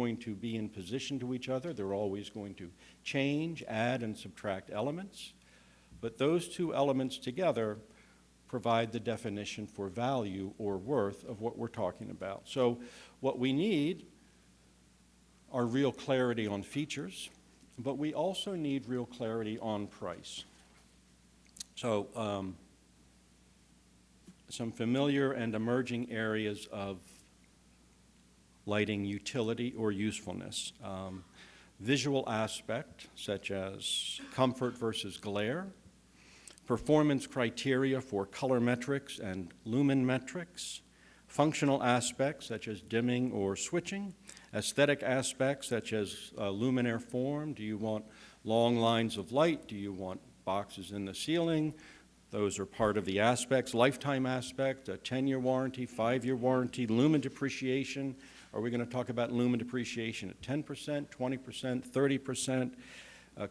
going to be in position to each other. They're always going to change, add, and subtract elements. But those two elements together provide the definition for value or worth of what we're talking about. So what we need are real clarity on features, but we also need real clarity on price. So some familiar and emerging areas of lighting utility or usefulness. Visual aspect, such as comfort versus glare, performance criteria for color metrics and lumen metrics, functional aspects such as dimming or switching, aesthetic aspects such as luminaire form. Do you want long lines of light? Do you want boxes in the ceiling? Those are part of the aspects. Lifetime aspect, a 10-year warranty, 5-year warranty, lumen depreciation. Are we going to talk about lumen depreciation at 10%, 20%, 30%?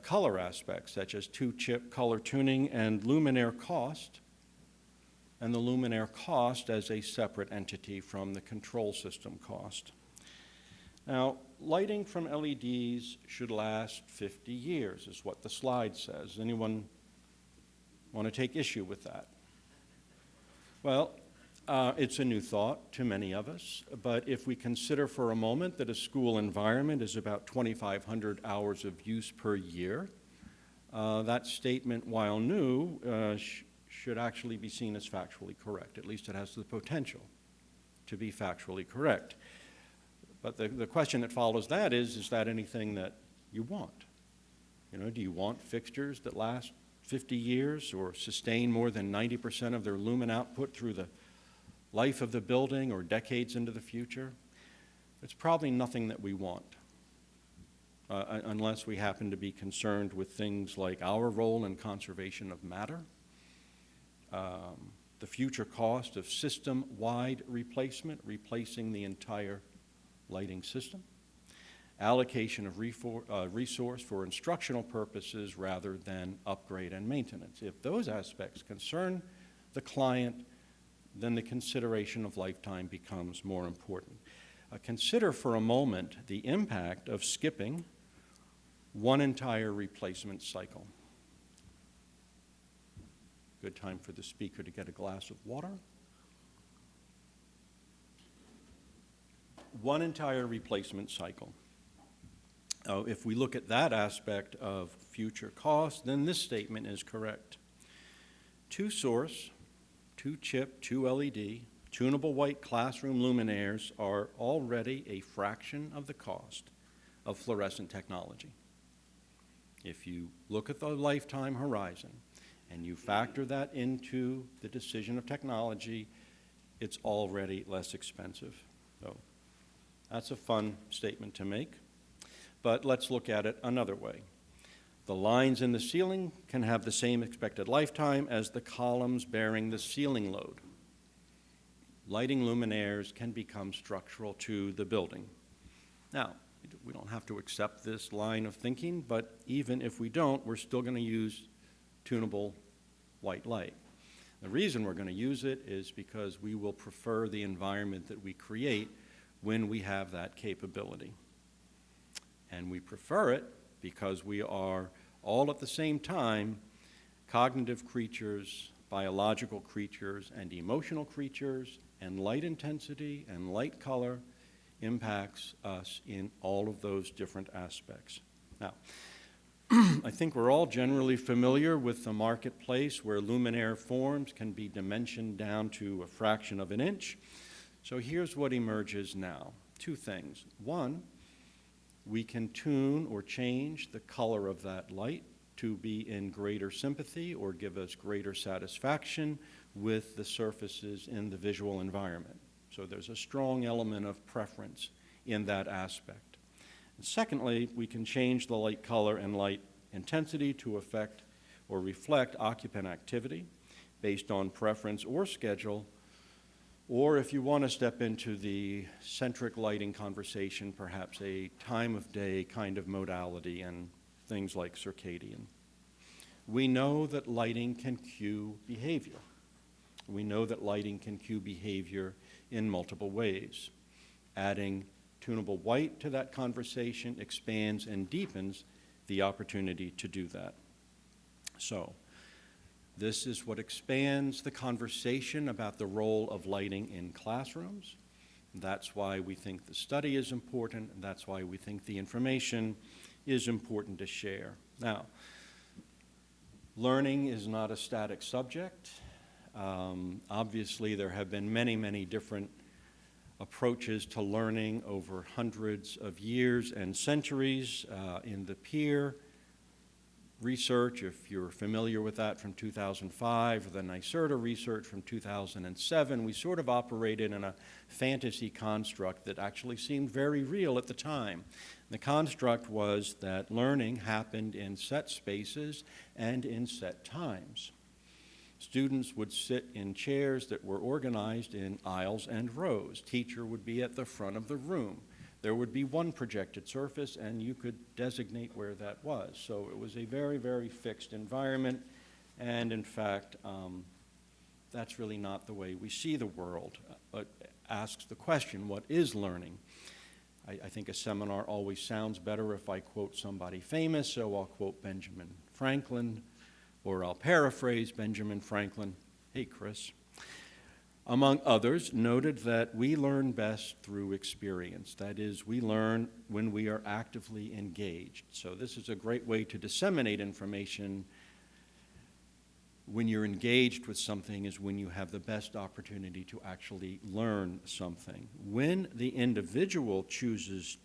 Color aspects such as two-chip color tuning and luminaire cost, and the luminaire cost as a separate entity from the control system cost. Now, lighting from LEDs should last 50 years, is what the slide says. Anyone want to take issue with that? Well, it's a new thought to many of us, but if we consider for a moment that a school environment is about 2,500 hours of use per year, that statement, while new, should actually be seen as factually correct. At least it has the potential to be factually correct. But the question that follows that is that anything that you want? You know, do you want fixtures that last 50 years or sustain more than 90% of their lumen output through the life of the building or decades into the future? It's probably nothing that we want, unless we happen to be concerned with things like our role in conservation of matter, the future cost of system-wide replacement, replacing the entire lighting system, allocation of resource for instructional purposes rather than upgrade and maintenance. If those aspects concern the client, then the consideration of lifetime becomes more important. Consider for a moment the impact of skipping one entire replacement cycle. Good time for the speaker to get a glass of water. One entire replacement cycle. If we look at that aspect of future cost, then this statement is correct. Two source, two chip, two LED, tunable white classroom luminaires are already a fraction of the cost of fluorescent technology. If you look at the lifetime horizon and you factor that into the decision of technology, it's already less expensive. So that's a fun statement to make. But let's look at it another way. The lines in the ceiling can have the same expected lifetime as the columns bearing the ceiling load. Lighting luminaires can become structural to the building. Now, we don't have to accept this line of thinking, but even if we don't, we're still going to use tunable white light. The reason we're going to use it is because we will prefer the environment that we create when we have that capability. And we prefer it because we are all at the same time cognitive creatures, biological creatures, and emotional creatures, and light intensity and light color impacts us in all of those different aspects. Now, I think we're all generally familiar with the marketplace where luminaire forms can be dimensioned down to a fraction of an inch. So here's what emerges now. Two things. One, we can tune or change the color of that light to be in greater sympathy or give us greater satisfaction with the surfaces in the visual environment. So there's a strong element of preference in that aspect. And secondly, we can change the light color and light intensity to affect or reflect occupant activity based on preference or schedule, or if you want to step into the centric lighting conversation, perhaps a time of day kind of modality and things like circadian. We know that lighting can cue behavior. We know that lighting can cue behavior in multiple ways. Adding tunable white to that conversation expands and deepens the opportunity to do that. So, this is what expands the conversation about the role of lighting in classrooms. That's why we think the study is important, and that's why we think the information is important to share. Now, learning is not a static subject. Obviously, there have been many, many different approaches to learning over hundreds of years and centuries. In the peer research, if you're familiar with that, from 2005, or the NYSERDA research from 2007, we sort of operated in a fantasy construct that actually seemed very real at the time. The construct was that learning happened in set spaces and in set times. Students would sit in chairs that were organized in aisles and rows. Teacher would be at the front of the room. There would be one projected surface, and you could designate where that was. So it was a very, very fixed environment, and in fact, that's really not the way we see the world. It asks the question, what is learning? I think a seminar always sounds better if I quote somebody famous, so I'll quote Benjamin Franklin, or I'll paraphrase Benjamin Franklin. Hey, Chris. Among others, noted that we learn best through experience. That is, we learn when we are actively engaged. So this is a great way to disseminate information. When you're engaged with something is when you have the best opportunity to actually learn something. When the individual chooses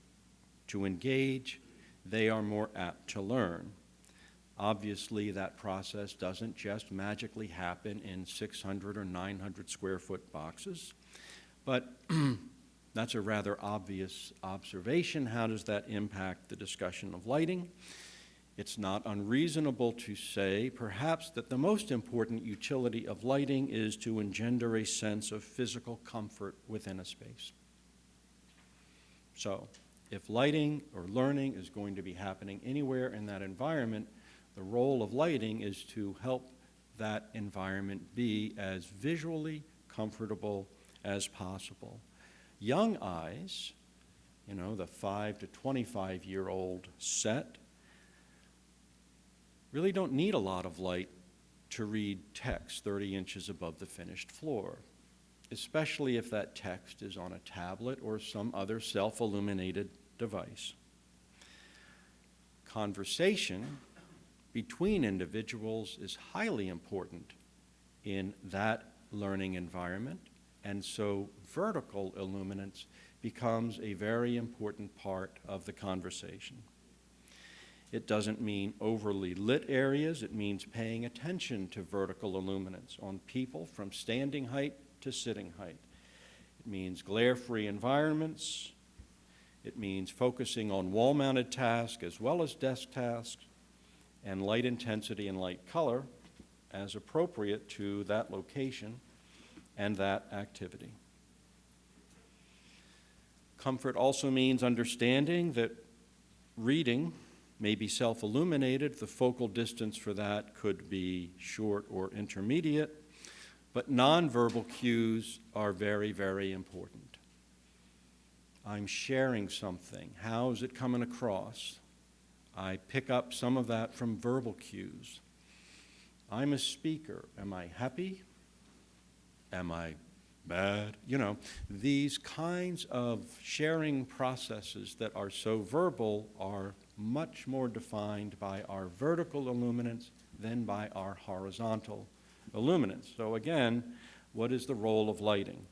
to engage, they are more apt to learn. Obviously, that process doesn't just magically happen in 600 or 900 square foot boxes, but that's a rather obvious observation. How does that impact the discussion of lighting? It's not unreasonable to say, perhaps, that the most important utility of lighting is to engender a sense of physical comfort within a space. So, if lighting or learning is going to be happening anywhere in that environment, the role of lighting is to help that environment be as visually comfortable as possible. Young eyes, the 5 to 25-year-old set, really don't need a lot of light to read text 30 inches above the finished floor, especially if that text is on a tablet or some other self-illuminated device. Conversation between individuals is highly important in that learning environment, and so vertical illuminance becomes a very important part of the conversation. It doesn't mean overly lit areas, it means paying attention to vertical illuminance on people from standing height to sitting height. It means glare-free environments. It means focusing on wall-mounted tasks as well as desk tasks, and light intensity and light color as appropriate to that location and that activity. Comfort also means understanding that reading may be self-illuminated. The focal distance for that could be short or intermediate, but nonverbal cues are very, very important. I'm sharing something. How is it coming across? I pick up some of that from verbal cues. I'm a speaker. Am I happy? Am I bad? These kinds of sharing processes that are so verbal are much more defined by our vertical illuminance than by our horizontal illuminance. So again, what is the role of lighting?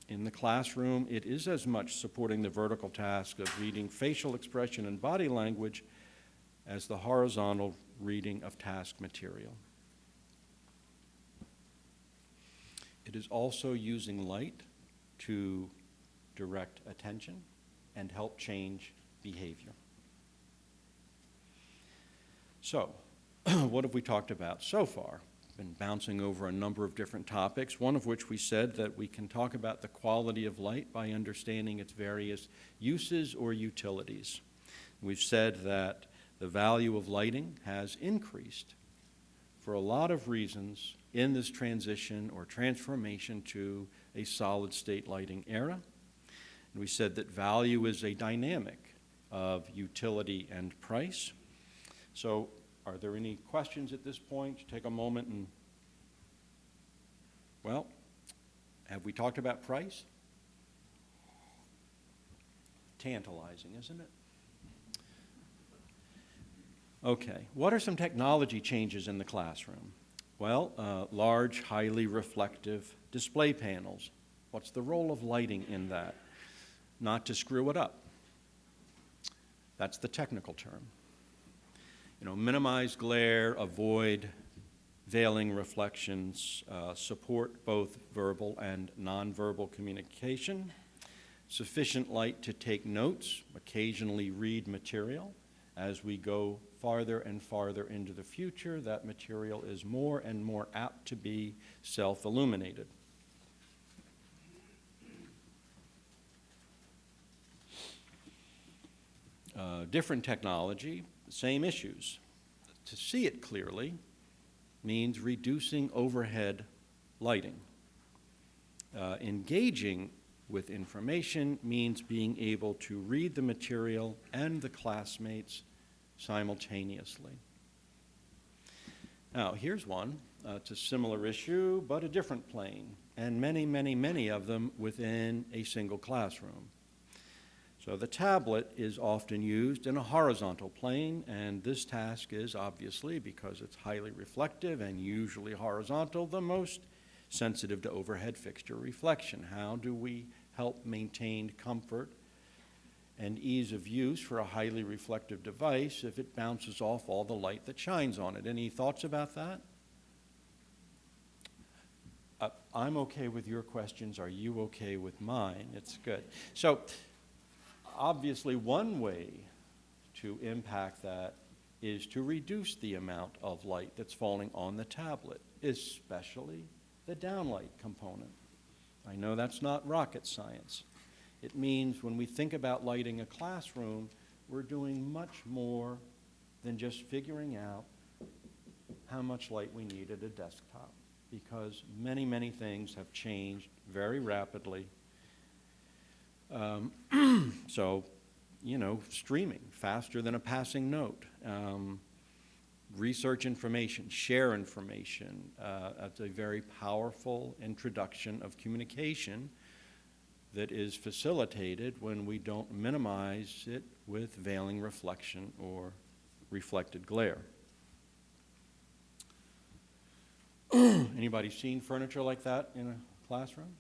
In the classroom, it is as much supporting the vertical task of reading facial expression and body language as the horizontal reading of task material. It is also using light to direct attention and help change behavior. So, what have we talked about so far? Been bouncing over a number of different topics, one of which we said that we can talk about the quality of light by understanding its various uses or utilities. We've said that the value of lighting has increased for a lot of reasons in this transition or transformation to a solid-state lighting era. And we said that value is a dynamic of utility and price. So are there any questions at this point? Take a moment and, well, have we talked about price? Tantalizing, isn't it? Okay, what are some technology changes in the classroom? Well, large, highly reflective display panels. What's the role of lighting in that? Not to screw it up. That's the technical term. Minimize glare, avoid veiling reflections, support both verbal and nonverbal communication, sufficient light to take notes, occasionally read material. As we go farther and farther into the future, that material is more and more apt to be self-illuminated. Different technology, same issues. To see it clearly means reducing overhead lighting. Engaging with information means being able to read the material and the classmates simultaneously. Now, here's one. It's a similar issue, but a different plane, and many, many, many of them within a single classroom. So the tablet is often used in a horizontal plane, and this task is obviously, because it's highly reflective and usually horizontal, the most sensitive to overhead fixture reflection. How do we help maintain comfort and ease of use for a highly reflective device if it bounces off all the light that shines on it? Any thoughts about that? I'm okay with your questions. Are you okay with mine? It's good. So obviously one way to impact that is to reduce the amount of light that's falling on the tablet, especially the downlight component. I know that's not rocket science. It means when we think about lighting a classroom, we're doing much more than just figuring out how much light we need at a desktop, because many, many things have changed very rapidly. So, streaming faster than a passing note. Research information, share information. That's a very powerful introduction of communication that is facilitated when we don't minimize it with veiling reflection or reflected glare. Anybody seen furniture like that in a classroom?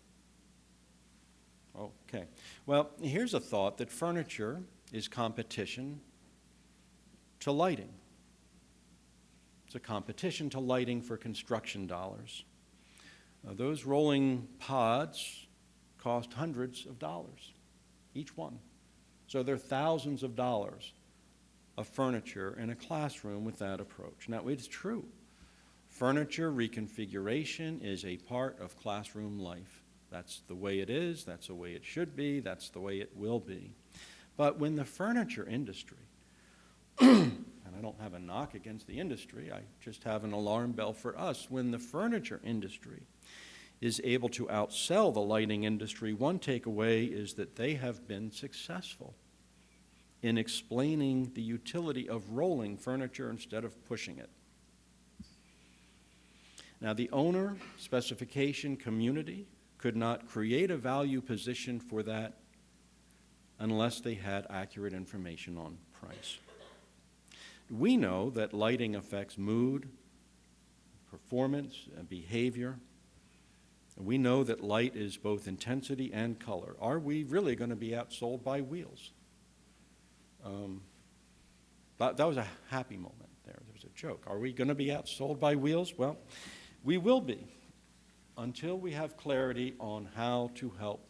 Okay. Well, here's a thought that furniture is competition to lighting. It's a competition to lighting for construction dollars. Those rolling pods cost hundreds of dollars, each one. So there are thousands of dollars of furniture in a classroom with that approach. Now, it's true. Furniture reconfiguration is a part of classroom life. That's the way it is, that's the way it should be, that's the way it will be. But when the furniture industry, and I don't have a knock against the industry, I just have an alarm bell for us, when the furniture industry is able to outsell the lighting industry, one takeaway is that they have been successful in explaining the utility of rolling furniture instead of pushing it. Now, the owner, specification, community could not create a value position for that unless they had accurate information on price. We know that lighting affects mood, performance, and behavior. We know that light is both intensity and color. Are we really going to be outsold by wheels? That was a happy moment there. There was a joke. Are we going to be outsold by wheels? Well, we will be until we have clarity on how to help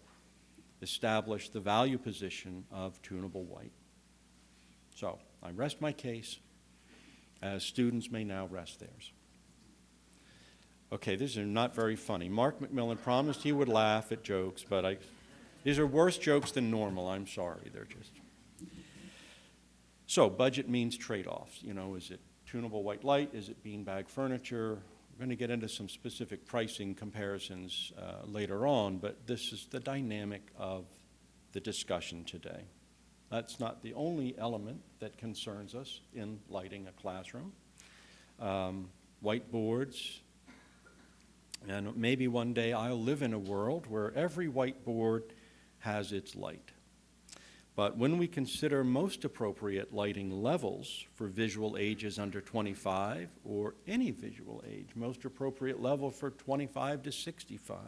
establish the value position of tunable white. So I rest my case, as students may now rest theirs. Okay, these are not very funny. Mark McMillan promised he would laugh at jokes, but these are worse jokes than normal. I'm sorry. They're just. So budget means trade-offs. Is it tunable white light? Is it beanbag furniture? We're going to get into some specific pricing comparisons later on, but this is the dynamic of the discussion today. That's not the only element that concerns us in lighting a classroom. Whiteboards, and maybe one day I'll live in a world where every whiteboard has its light. But when we consider most appropriate lighting levels for visual ages under 25, or any visual age, most appropriate level for 25 to 65,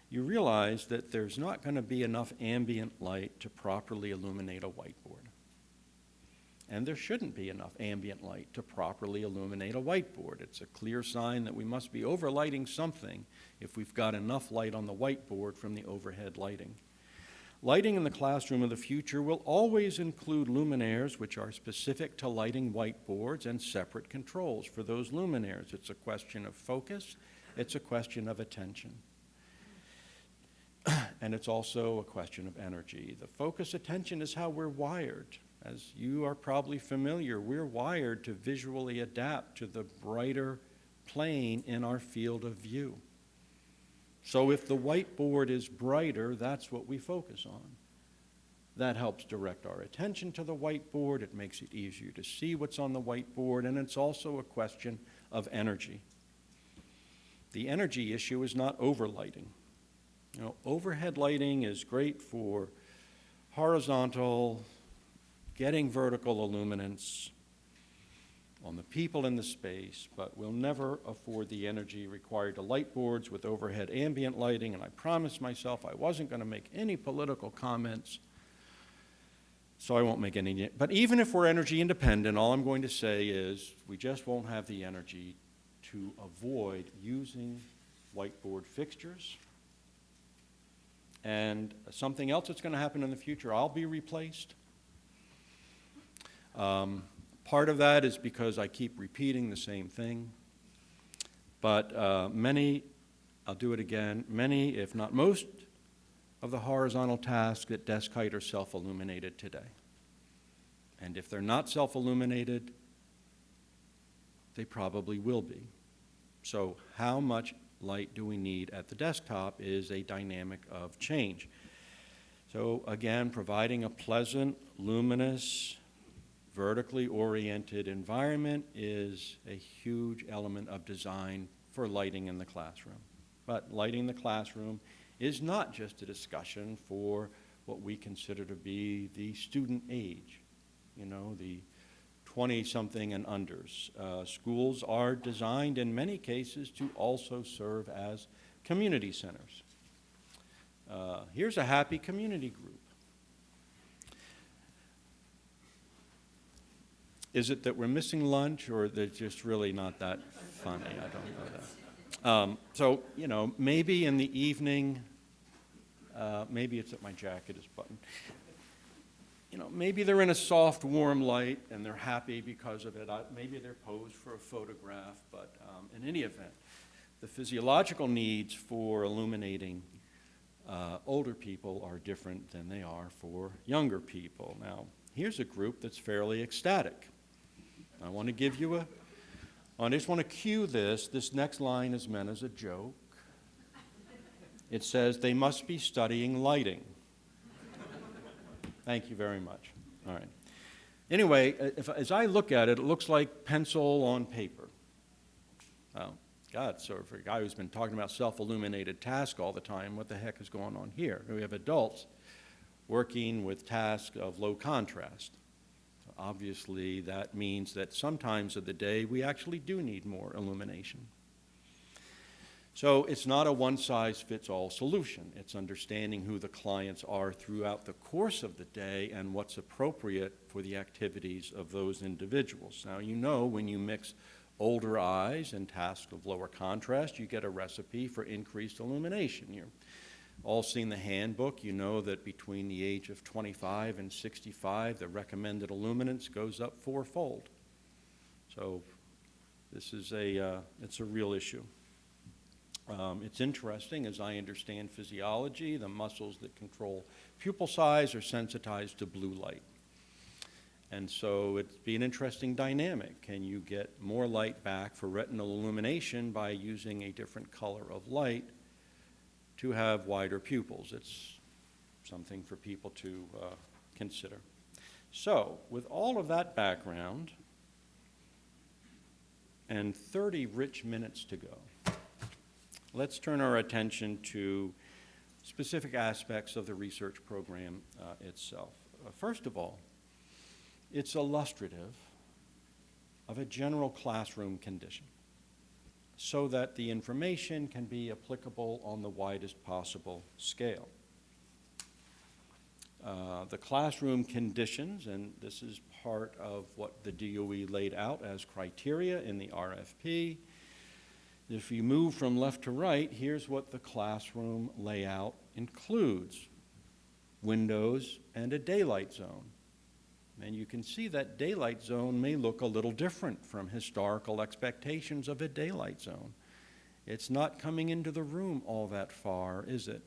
you realize that there's not going to be enough ambient light to properly illuminate a whiteboard. And there shouldn't be enough ambient light to properly illuminate a whiteboard. It's a clear sign that we must be overlighting something if we've got enough light on the whiteboard from the overhead lighting. Lighting in the classroom of the future will always include luminaires which are specific to lighting whiteboards and separate controls for those luminaires. It's a question of focus. It's a question of attention. And it's also a question of energy. The focus attention is how we're wired. As you are probably familiar, we're wired to visually adapt to the brighter plane in our field of view. So if the whiteboard is brighter, that's what we focus on. That helps direct our attention to the whiteboard. It makes it easier to see what's on the whiteboard, and it's also a question of energy. The energy issue is not overlighting. You know, overhead lighting is great for horizontal, getting vertical illuminance on the people in the space, but we'll never afford the energy required to light boards with overhead ambient lighting, and I promised myself I wasn't going to make any political comments, so I won't make any. But even if we're energy independent, all I'm going to say is we just won't have the energy to avoid using whiteboard fixtures. And something else that's going to happen in the future, I'll be replaced. Part of that is because I keep repeating the same thing. But many, I'll do it again, many, if not most, of the horizontal tasks at desk height are self-illuminated today. And if they're not self-illuminated, they probably will be. So how much light do we need at the desktop is a dynamic of change. So again, providing a pleasant, luminous, vertically oriented environment is a huge element of design for lighting in the classroom. But lighting the classroom is not just a discussion for what we consider to be the student age, you know, the 20-something and unders. Schools are designed in many cases to also serve as community centers. Here's a happy community group. Is it that we're missing lunch, or they're just really not that funny? I don't know that. So, you know, maybe in the evening, maybe it's that my jacket is buttoned. You know, maybe they're in a soft, warm light, and they're happy because of it. Maybe they're posed for a photograph, but in any event, the physiological needs for illuminating older people are different than they are for younger people. Now, here's a group that's fairly ecstatic. I want to give you I just want to cue this. This next line is meant as a joke. It says, they must be studying lighting. Thank you very much. All right. Anyway, as I look at it, it looks like pencil on paper. Oh, God, so for a guy who's been talking about self-illuminated tasks all the time, what the heck is going on here? We have adults working with tasks of low contrast. So obviously, that means that sometimes of the day, we actually do need more illumination. So it's not a one-size-fits-all solution. It's understanding who the clients are throughout the course of the day and what's appropriate for the activities of those individuals. Now, you know, when you mix older eyes and tasks of lower contrast, you get a recipe for increased illumination. You've all seen the handbook. You know that between the age of 25 and 65, the recommended illuminance goes up fourfold. So this is it's a real issue. It's interesting, as I understand physiology, the muscles that control pupil size are sensitized to blue light. And so it'd be an interesting dynamic. Can you get more light back for retinal illumination by using a different color of light to have wider pupils? It's something for people to consider. So, with all of that background and 30 rich minutes to go, let's turn our attention to specific aspects of the research program itself. First of all, it's illustrative of a general classroom condition so that the information can be applicable on the widest possible scale. The classroom conditions, and this is part of what the DOE laid out as criteria in the RFP. If you move from left to right, here's what the classroom layout includes: windows and a daylight zone. And you can see that daylight zone may look a little different from historical expectations of a daylight zone. It's not coming into the room all that far, is it?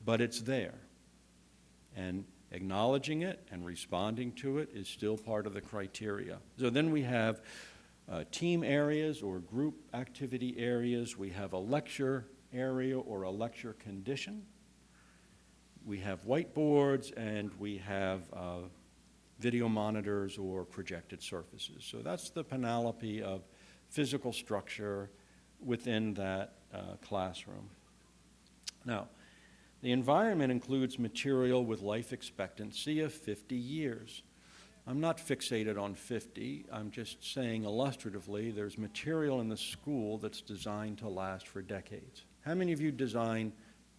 But it's there. And acknowledging it and responding to it is still part of the criteria. So then we have team areas or group activity areas. We have a lecture area or a lecture condition. We have whiteboards, and we have video monitors or projected surfaces. So that's the panoply of physical structure within that classroom. Now, the environment includes material with life expectancy of 50 years. I'm not fixated on 50. I'm just saying illustratively there's material in the school that's designed to last for decades. How many of you design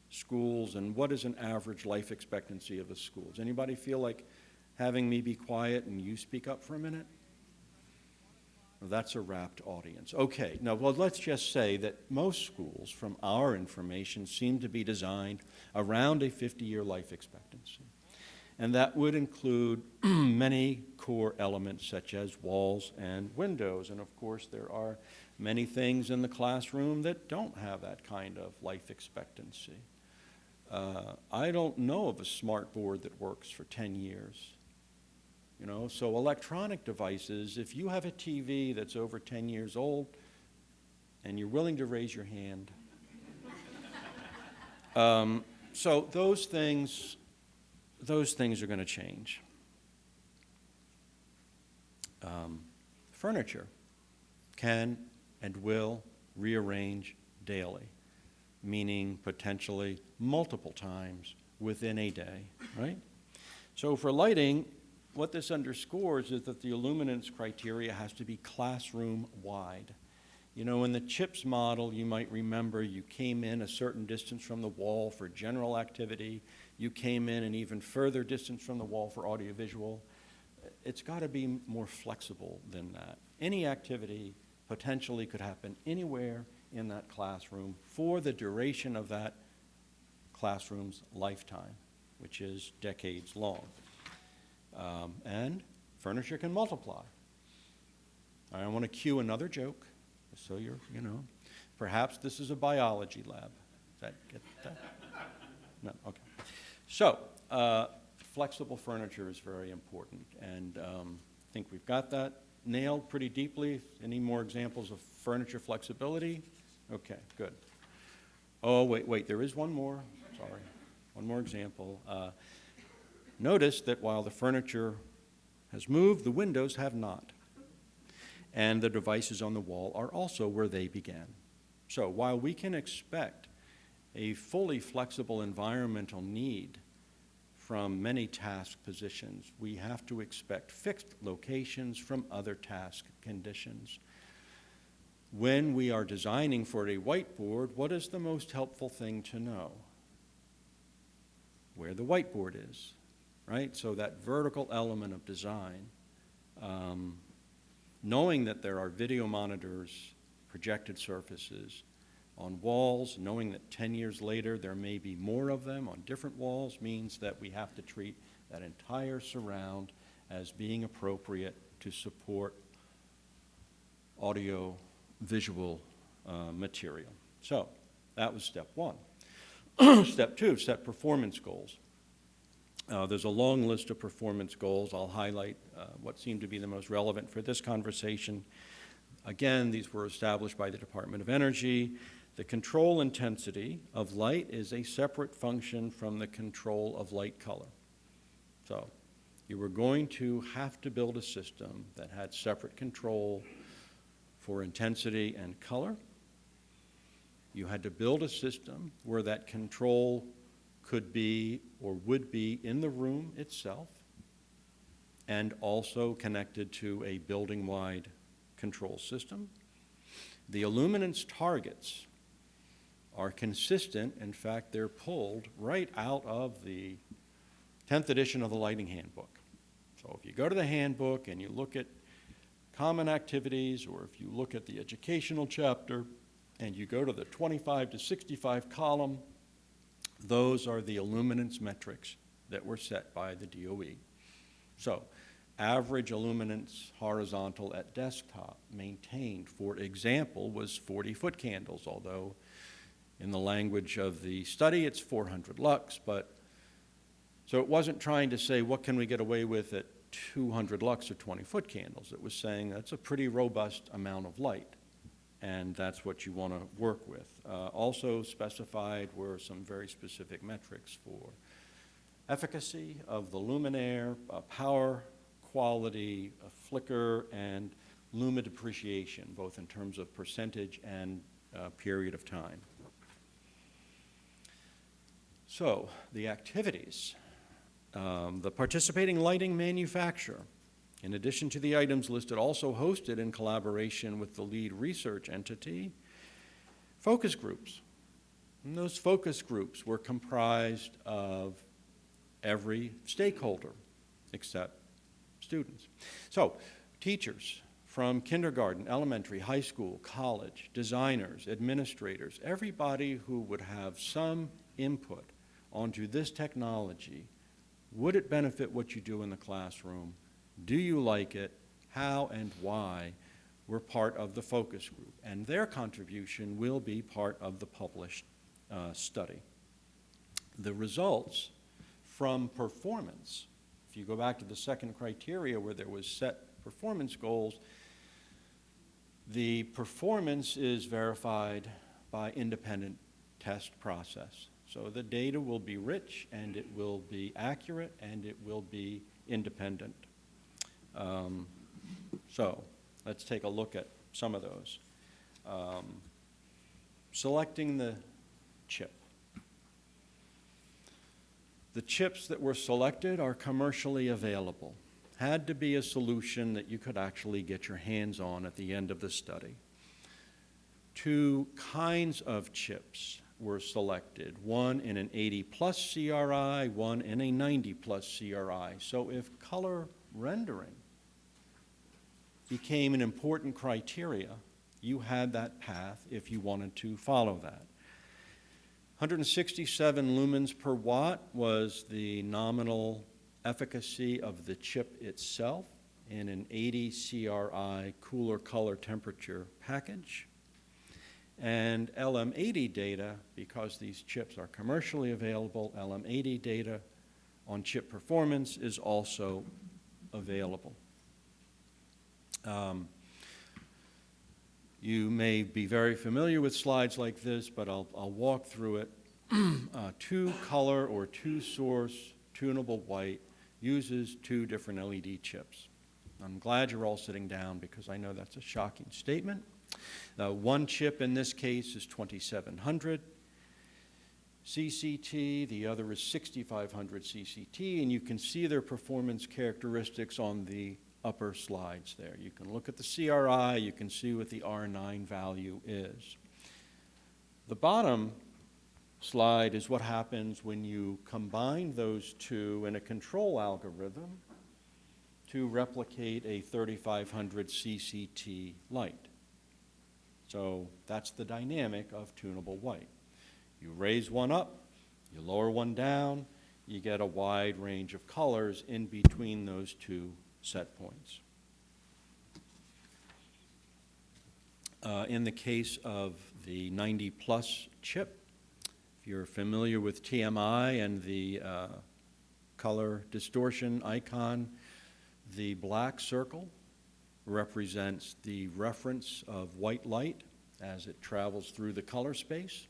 schools, and what is an average life expectancy of a school? Does anybody feel like having me be quiet and you speak up for a minute? Well, that's a rapt audience. Okay, now, well, let's just say that most schools, from our information, seem to be designed around a 50-year life expectancy. And that would include many core elements such as walls and windows. And of course, there are many things in the classroom that don't have that kind of life expectancy. I don't know of a smart board that works for 10 years. You know, so electronic devices, if you have a TV that's over 10 years old and you're willing to raise your hand, so those things are going to change. Furniture can and will rearrange daily, meaning potentially multiple times within a day, right? So for lighting, what this underscores is that the illuminance criteria has to be classroom-wide. You know, in the CHIPS model, you might remember you came in a certain distance from the wall for general activity. You came in an even further distance from the wall for audiovisual. It's got to be more flexible than that. Any activity potentially could happen anywhere in that classroom for the duration of that classroom's lifetime, which is decades long. And furniture can multiply. I want to cue another joke, so you're, you know, perhaps this is a biology lab. Does that get that? No, okay. So, flexible furniture is very important, and I think we've got that nailed pretty deeply. Any more examples of furniture flexibility? Okay, good. Oh, wait, there is one more. Sorry. One more example. Notice that while the furniture has moved, the windows have not. And the devices on the wall are also where they began. So while we can expect a fully flexible environmental need from many task positions, we have to expect fixed locations from other task conditions. When we are designing for a whiteboard, what is the most helpful thing to know? Where the whiteboard is, right? So that vertical element of design, knowing that there are video monitors, projected surfaces on walls, knowing that 10 years later there may be more of them on different walls, means that we have to treat that entire surround as being appropriate to support audio visual material. So that was step one. Step two, set performance goals. There's a long list of performance goals. I'll highlight what seem to be the most relevant for this conversation. Again, these were established by the Department of Energy. The control intensity of light is a separate function from the control of light color. So you were going to have to build a system that had separate control for intensity and color. You had to build a system where that control could be or would be in the room itself and also connected to a building-wide control system. The illuminance targets are consistent. In fact, they're pulled right out of the 10th edition of the Lighting Handbook. So if you go to the handbook and you look at common activities, or if you look at the educational chapter and you go to the 25 to 65 column, those are the illuminance metrics that were set by the DOE. So average illuminance horizontal at desktop maintained, for example, was 40-foot candles, although in the language of the study it's 400 lux, but so it wasn't trying to say what can we get away with at 200 lux or 20-foot candles. It was saying that's a pretty robust amount of light, and that's what you want to work with. Also specified were some very specific metrics for efficacy of the luminaire, power, quality, flicker, and luma depreciation, both in terms of percentage and period of time. So the activities. The participating lighting manufacturer, in addition to the items listed, also hosted in collaboration with the lead research entity, focus groups. And those focus groups were comprised of every stakeholder except students. So teachers from kindergarten, elementary, high school, college, designers, administrators, everybody who would have some input onto this technology. Would it benefit what you do in the classroom? Do you like it? How and why? Were part of the focus group, and their contribution will be part of the published study. The results from performance, if you go back to the second criteria where there was set performance goals, the performance is verified by independent test process. So the data will be rich, and it will be accurate, and it will be independent. So let's take a look at some of those. Selecting the chip. The chips that were selected are commercially available. Had to be a solution that you could actually get your hands on at the end of the study. Two kinds of chips were selected, one in an 80+ CRI, one in a 90+ CRI. So if color rendering became an important criteria, you had that path if you wanted to follow that. 167 lumens per watt was the nominal efficacy of the chip itself in an 80 CRI cooler color temperature package. And LM80 data, because these chips are commercially available, LM80 data on chip performance is also available. You may be very familiar with slides like this, but I'll walk through it. Two color or two source tunable white uses two different LED chips. I'm glad you're all sitting down because I know that's a shocking statement. One chip in this case is 2700 CCT, the other is 6500 CCT, and you can see their performance characteristics on the upper slides there. You can look at the CRI, you can see what the R9 value is. The bottom slide is what happens when you combine those two in a control algorithm to replicate a 3500 CCT light. So that's the dynamic of tunable white. You raise one up, you lower one down, you get a wide range of colors in between those two set points. In the case of the 90+ chip, if you're familiar with TMI and the color distortion icon, the black circle represents the reference of white light as it travels through the color space.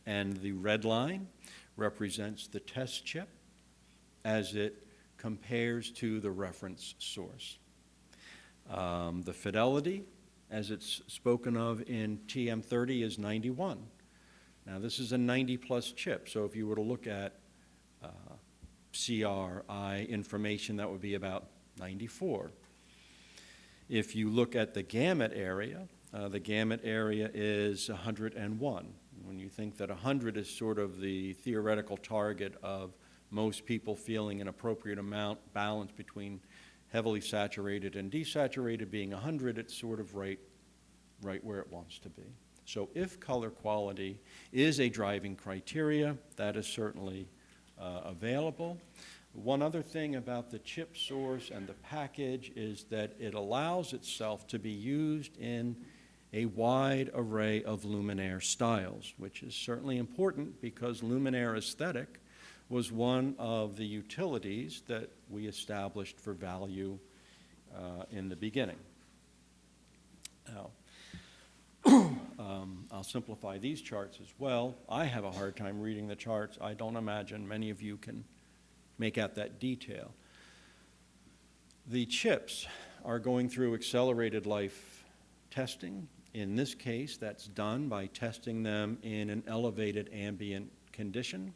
And the red line represents the test chip as it compares to the reference source. The fidelity, as it's spoken of in TM30, is 91. Now, this is a 90-plus chip, so if you were to look at CRI information, that would be about 94. If you look at the gamut area is 101. When you think that 100 is sort of the theoretical target of most people feeling an appropriate amount balance between heavily saturated and desaturated being 100, it's sort of right where it wants to be. So if color quality is a driving criteria, that is certainly available. One other thing about the chip source and the package is that it allows itself to be used in a wide array of luminaire styles, which is certainly important because luminaire aesthetic was one of the utilities that we established for value in the beginning. Now, I'll simplify these charts as well. I have a hard time reading the charts. I don't imagine many of you can make out that detail. The chips are going through accelerated life testing. In this case, that's done by testing them in an elevated ambient condition.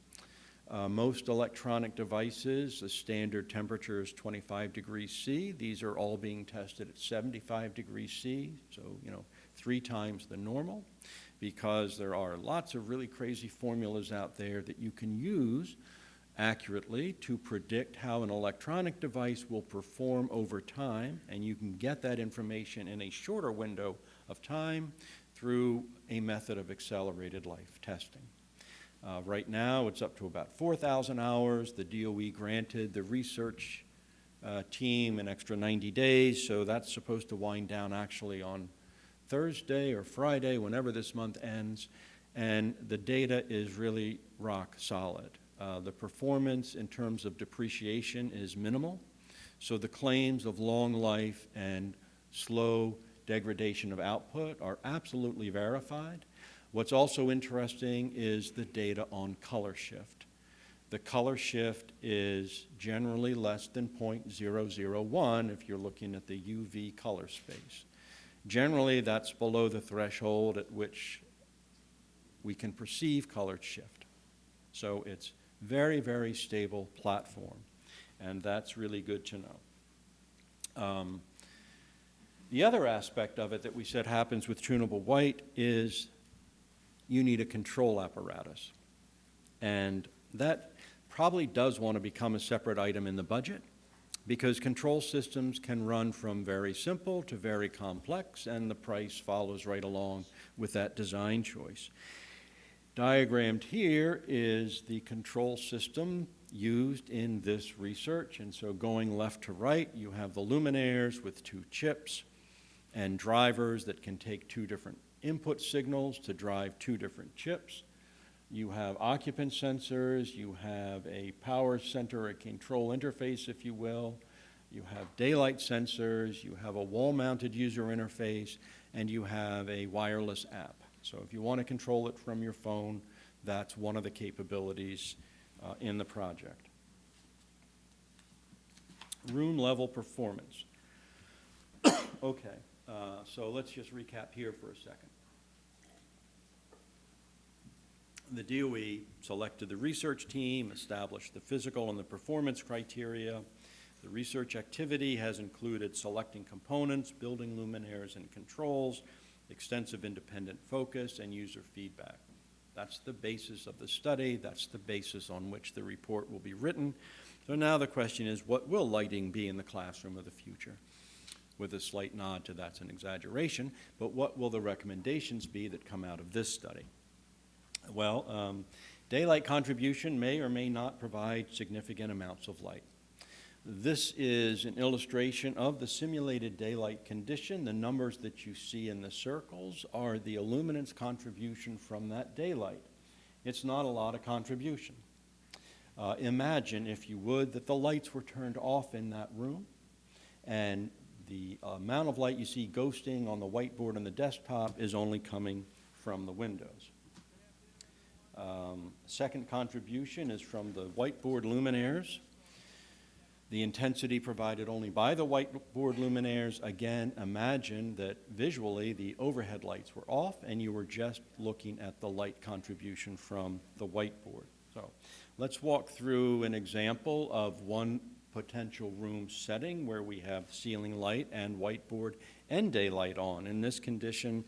Most electronic devices, the standard temperature is 25 degrees C. These are all being tested at 75 degrees C, so 3 times the normal, because there are lots of really crazy formulas out there that you can use accurately to predict how an electronic device will perform over time, and you can get that information in a shorter window of time through a method of accelerated life testing. Right now, it's up to about 4,000 hours. The DOE granted the research team an extra 90 days, so that's supposed to wind down actually on Thursday or Friday, whenever this month ends, and the data is really rock solid. The performance in terms of depreciation is minimal, so the claims of long life and slow degradation of output are absolutely verified. What's also interesting is the data on color shift. The color shift is generally less than 0.001 if you're looking at the UV color space. Generally, that's below the threshold at which we can perceive color shift. So it's very, very stable platform, and that's really good to know. The other aspect of it that we said happens with tunable white is you need a control apparatus. And that probably does want to become a separate item in the budget because control systems can run from very simple to very complex, and the price follows right along with that design choice. Diagrammed here is the control system used in this research, and so going left to right, you have the luminaires with 2 chips and drivers that can take 2 different input signals to drive 2 different chips. You have occupant sensors, you have a power center, a control interface, if you will. You have daylight sensors, you have a wall-mounted user interface, and you have a wireless app. So if you want to control it from your phone, that's one of the capabilities in the project. Room level performance. Okay, so let's just recap here for a second. The DOE selected the research team, established the physical and the performance criteria. The research activity has included selecting components, building luminaires and controls, extensive independent focus, and user feedback. That's the basis of the study. That's the basis on which the report will be written. So now the question is, what will lighting be in the classroom of the future? With a slight nod to that's an exaggeration, but what will the recommendations be that come out of this study? Well, daylight contribution may or may not provide significant amounts of light. This is an illustration of the simulated daylight condition. The numbers that you see in the circles are the illuminance contribution from that daylight. It's not a lot of contribution. Imagine, if you would, that the lights were turned off in that room and the amount of light you see ghosting on the whiteboard and the desktop is only coming from the windows. Second contribution is from the whiteboard luminaires. The intensity provided only by the whiteboard luminaires. Again, imagine that visually the overhead lights were off and you were just looking at the light contribution from the whiteboard. So let's walk through an example of one potential room setting where we have ceiling light and whiteboard and daylight on. In this condition,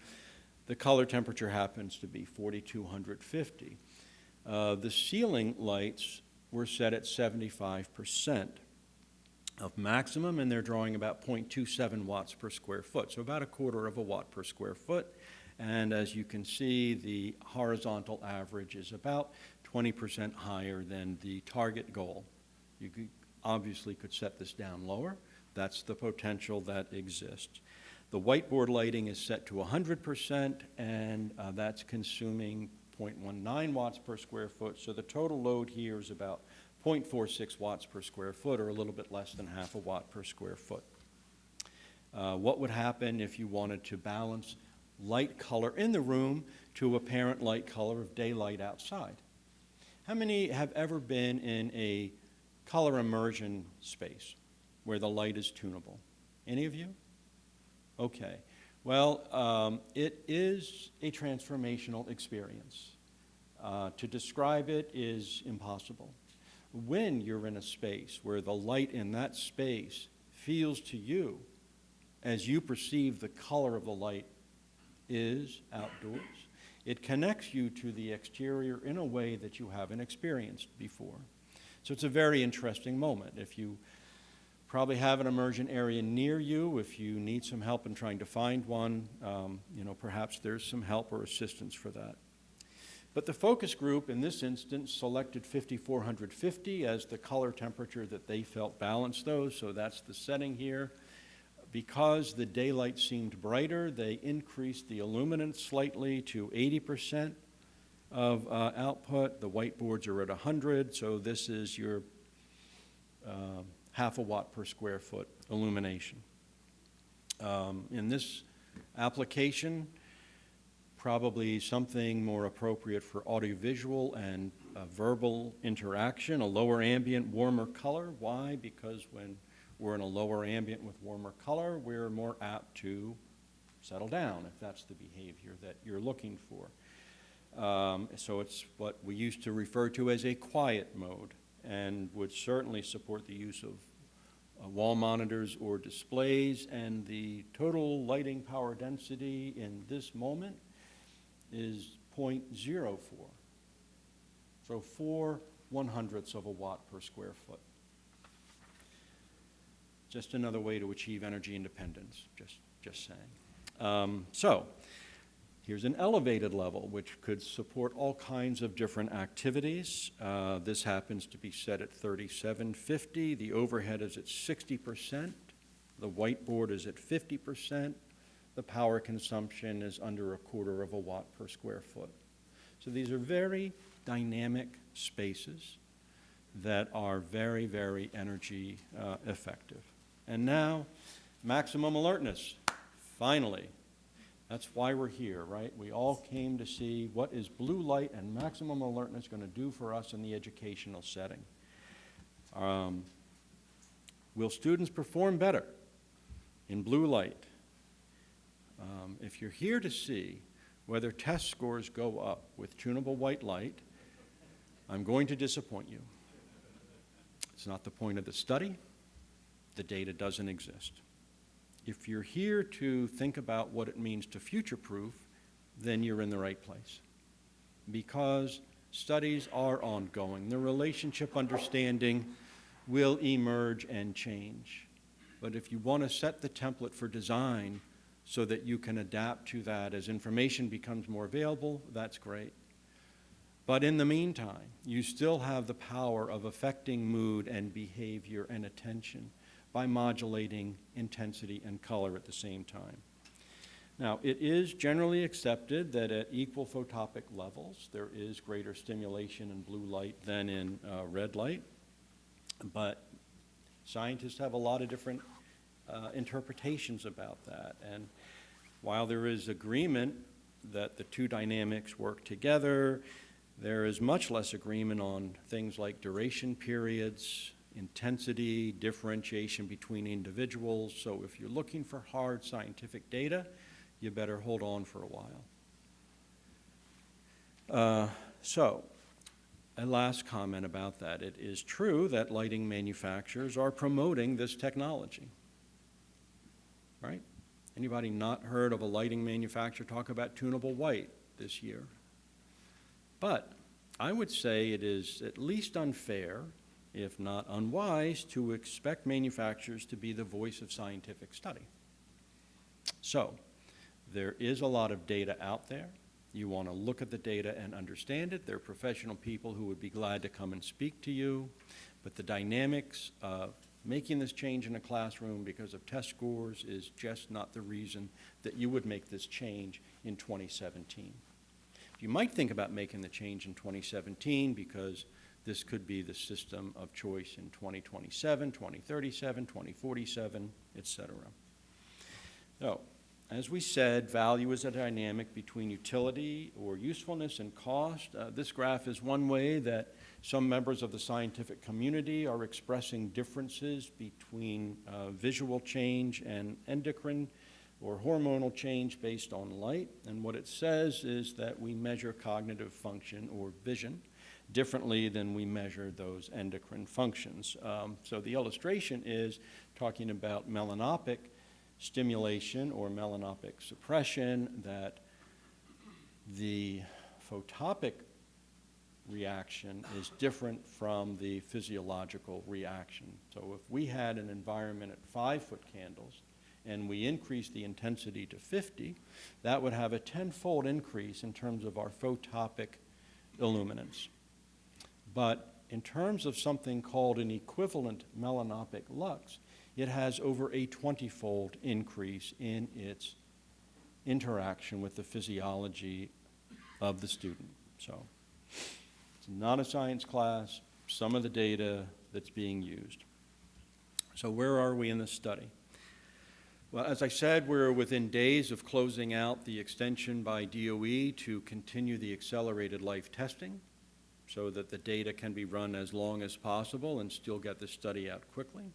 the color temperature happens to be 4,250. The ceiling lights were set at 75% of maximum, and they're drawing about 0.27 watts per square foot, so about 1/4 of a watt per square foot. And as you can see, the horizontal average is about 20% higher than the target goal. You obviously could set this down lower. That's the potential that exists. The whiteboard lighting is set to 100%, and that's consuming 0.19 watts per square foot, so the total load here is about 0.46 watts per square foot, or a little bit less than half a watt per square foot. What would happen if you wanted to balance light color in the room to apparent light color of daylight outside? How many have ever been in a color immersion space where the light is tunable? Any of you? Okay. Well, it is a transformational experience. To describe it is impossible. When you're in a space where the light in that space feels to you as you perceive the color of the light is outdoors, it connects you to the exterior in a way that you haven't experienced before. So it's a very interesting moment. If you probably have an immersion area near you, if you need some help in trying to find one, perhaps there's some help or assistance for that. But the focus group in this instance selected 5,450 as the color temperature that they felt balanced those, so that's the setting here. Because the daylight seemed brighter, they increased the illuminance slightly to 80% of output. The whiteboards are at 100, so this is your half a watt per square foot illumination. In this application, probably something more appropriate for audiovisual and verbal interaction, a lower ambient, warmer color. Why? Because when we're in a lower ambient with warmer color, we're more apt to settle down if that's the behavior that you're looking for. So it's what we used to refer to as a quiet mode, and would certainly support the use of wall monitors or displays. And the total lighting power density in this moment is 0.04. So 4/100ths of a watt per square foot. Just another way to achieve energy independence, just saying. So here's an elevated level, which could support all kinds of different activities. This happens to be set at 3,750. The overhead is at 60%. The whiteboard is at 50%. The power consumption is under 1/4 of a watt per square foot. So these are very dynamic spaces that are very, very energy effective. And now, maximum alertness, finally. That's why we're here, right? We all came to see what is blue light and maximum alertness going to do for us in the educational setting. Will students perform better in blue light? If you're here to see whether test scores go up with tunable white light, I'm going to disappoint you. It's not the point of the study. The data doesn't exist. If you're here to think about what it means to future-proof, then you're in the right place. Because studies are ongoing. The relationship understanding will emerge and change. But if you want to set the template for design so that you can adapt to that as information becomes more available, that's great. But in the meantime, you still have the power of affecting mood and behavior and attention by modulating intensity and color at the same time. Now, it is generally accepted that at equal photopic levels, there is greater stimulation in blue light than in red light. But scientists have a lot of different interpretations about that. And while there is agreement that the two dynamics work together, there is much less agreement on things like duration periods, intensity, differentiation between individuals. So if you're looking for hard scientific data, you better hold on for a while. So a last comment about that. It is true that lighting manufacturers are promoting this technology, right? Anybody not heard of a lighting manufacturer talk about tunable white this year? But I would say it is at least unfair, if not unwise, to expect manufacturers to be the voice of scientific study. So there is a lot of data out there. You want to look at the data and understand it. There are professional people who would be glad to come and speak to you. But the dynamics of making this change in a classroom because of test scores is just not the reason that you would make this change in 2017. You might think about making the change in 2017 because this could be the system of choice in 2027, 2037, 2047, et cetera. So, as we said, value is a dynamic between utility or usefulness and cost. This graph is one way that some members of the scientific community are expressing differences between visual change and endocrine or hormonal change based on light. And what it says is that we measure cognitive function or vision differently than we measure those endocrine functions. So the illustration is talking about melanopic stimulation or melanopic suppression, that the photopic reaction is different from the physiological reaction. So if we had an environment at 5-foot candles and we increase the intensity to 50, that would have a 10-fold increase in terms of our photopic illuminance. But in terms of something called an equivalent melanopic lux, it has over a 20-fold increase in its interaction with the physiology of the student. So it's not a science class, some of the data that's being used. So where are we in this study? Well, as I said, we're within days of closing out the extension by DOE to continue the accelerated life testing so that the data can be run as long as possible and still get the study out quickly.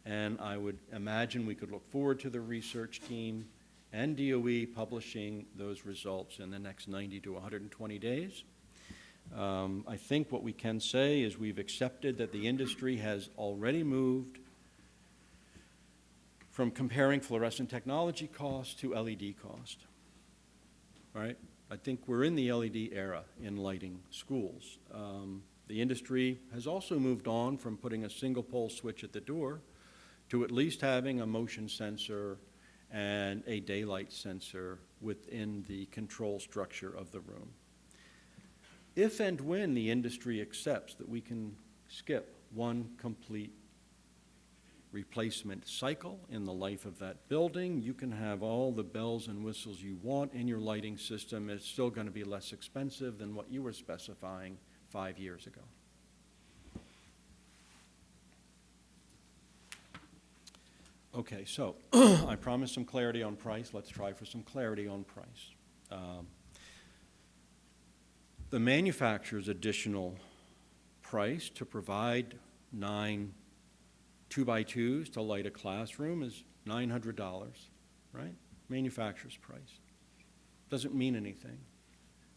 And I would imagine we could look forward to the research team and DOE publishing those results in the next 90 to 120 days. I think what we can say is we've accepted that the industry has already moved from comparing fluorescent technology cost to LED cost, right? I think we're in the LED era in lighting schools. The industry has also moved on from putting a single pole switch at the door to at least having a motion sensor and a daylight sensor within the control structure of the room. If and when the industry accepts that we can skip one complete replacement cycle in the life of that building, you can have all the bells and whistles you want in your lighting system. It's still going to be less expensive than what you were specifying 5 years ago. Okay, so I promised some clarity on price. Let's try for some clarity on price. The manufacturer's additional price to provide 9 2x2s to light a classroom is $900, right? Manufacturer's price. Doesn't mean anything.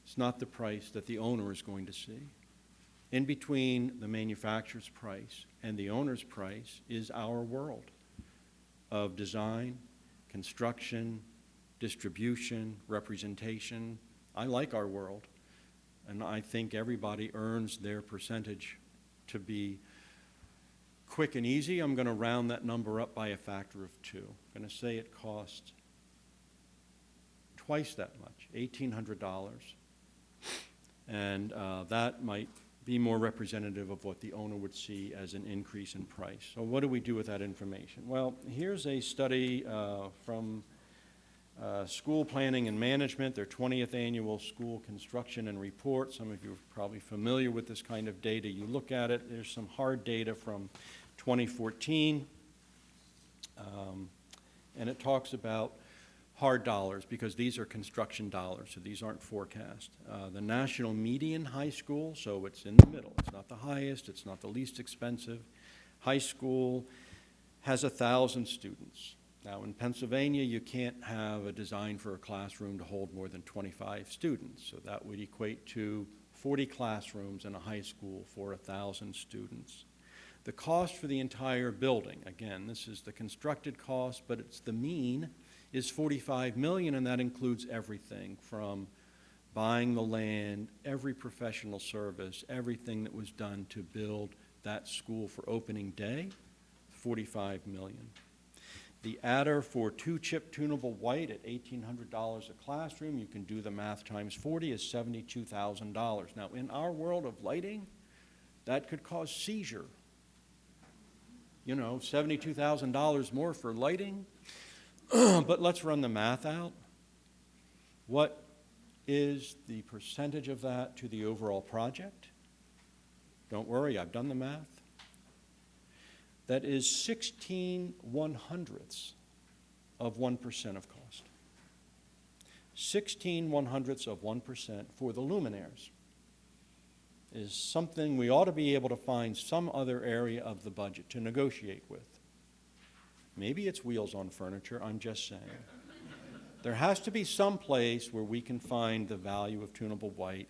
It's not the price that the owner is going to see. In between the manufacturer's price and the owner's price is our world of design, construction, distribution, representation. I like our world, and I think everybody earns their percentage to be quick and easy. I'm going to round that number up by a factor of 2. I'm going to say it costs twice that much, $1,800. And that might be more representative of what the owner would see as an increase in price. So what do we do with that information? Well, here's a study from School Planning and Management, their 20th annual school construction and report. Some of you are probably familiar with this kind of data. You look at it, there's some hard data from 2014. and it talks about hard dollars, because these are construction dollars, so these aren't forecast. The national median high school, so it's in the middle. It's not the highest, it's not the least expensive. High school has 1,000 students. Now, in Pennsylvania, you can't have a design for a classroom to hold more than 25 students, so that would equate to 40 classrooms in a high school for 1,000 students. The cost for the entire building, again, this is the constructed cost, but it's the mean, is $45 million, and that includes everything from buying the land, every professional service, everything that was done to build that school for opening day, $45 million. The adder for 2-chip tunable white at $1,800 a classroom, you can do the math times 40, is $72,000. Now, in our world of lighting, that could cause seizure. You know, $72,000 more for lighting. But let's run the math out. What is the percentage of that to the overall project? Don't worry, I've done the math. That is 16/100ths of 1% of cost. 16/100ths of 1% for the luminaires is something we ought to be able to find some other area of the budget to negotiate with. Maybe it's wheels on furniture, I'm just saying. There has to be some place where we can find the value of tunable white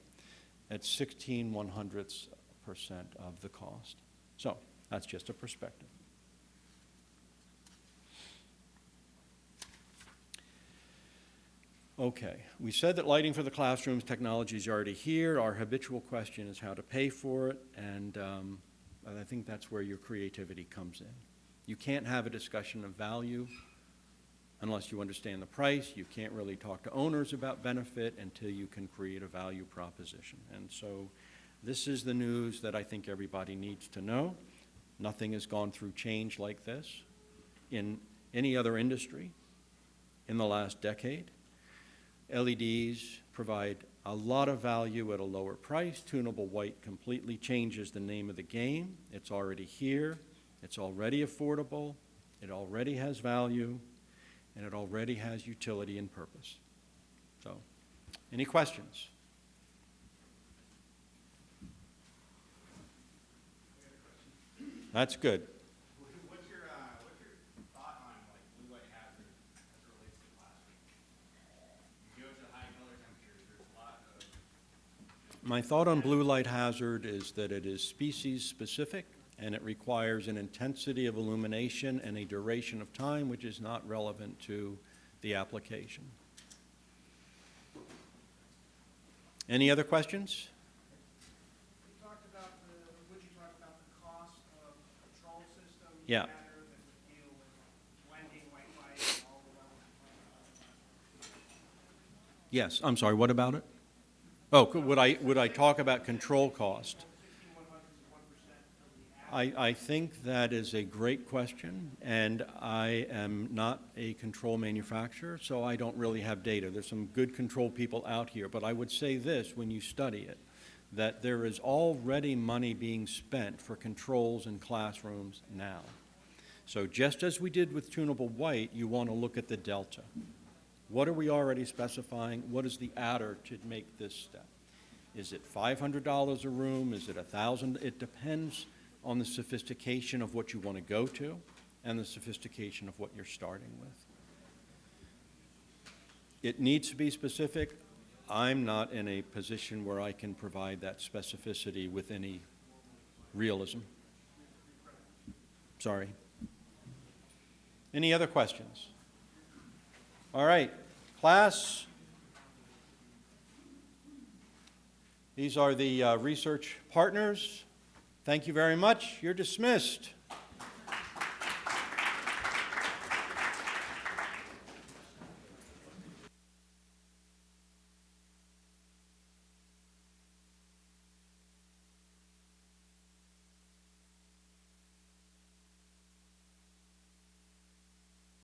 at 16/100ths % of the cost. So that's just a perspective. Okay, we said that lighting for the classrooms technology is already here. Our habitual question is how to pay for it, and I think that's where your creativity comes in. You can't have a discussion of value unless you understand the price. You can't really talk to owners about benefit until you can create a value proposition. And so this is the news that I think everybody needs to know. Nothing has gone through change like this in any other industry in the last decade. LEDs provide a lot of value at a lower price. Tunable white completely changes the name of the game. It's already here. It's already affordable, it already has value, and it already has utility and purpose. So, any questions? That's good. What's your thought on like blue light hazard as it relates to the classroom? You go to high color temperatures, there's a lot of... My thought on blue light hazard is that it is species specific, and it requires an intensity of illumination and a duration of time which is not relevant to the application. Any other questions? Would you talk about the cost of a control system? Yeah. That would deal with blending white light and all the levels of light? Yes, I'm sorry, what about it? Oh, would I talk about control cost? I think that is a great question, and I am not a control manufacturer, so I don't really have data. There's some good control people out here, but I would say this when you study it, that there is already money being spent for controls in classrooms now. So just as we did with tunable white, you want to look at the delta. What are we already specifying? What is the adder to make this step? Is it $500 a room? Is it $1,000? It depends on the sophistication of what you want to go to and the sophistication of what you're starting with. It needs to be specific. I'm not in a position where I can provide that specificity with any realism. Sorry. Any other questions? All right, class. These are the research partners. Thank you very much. You're dismissed.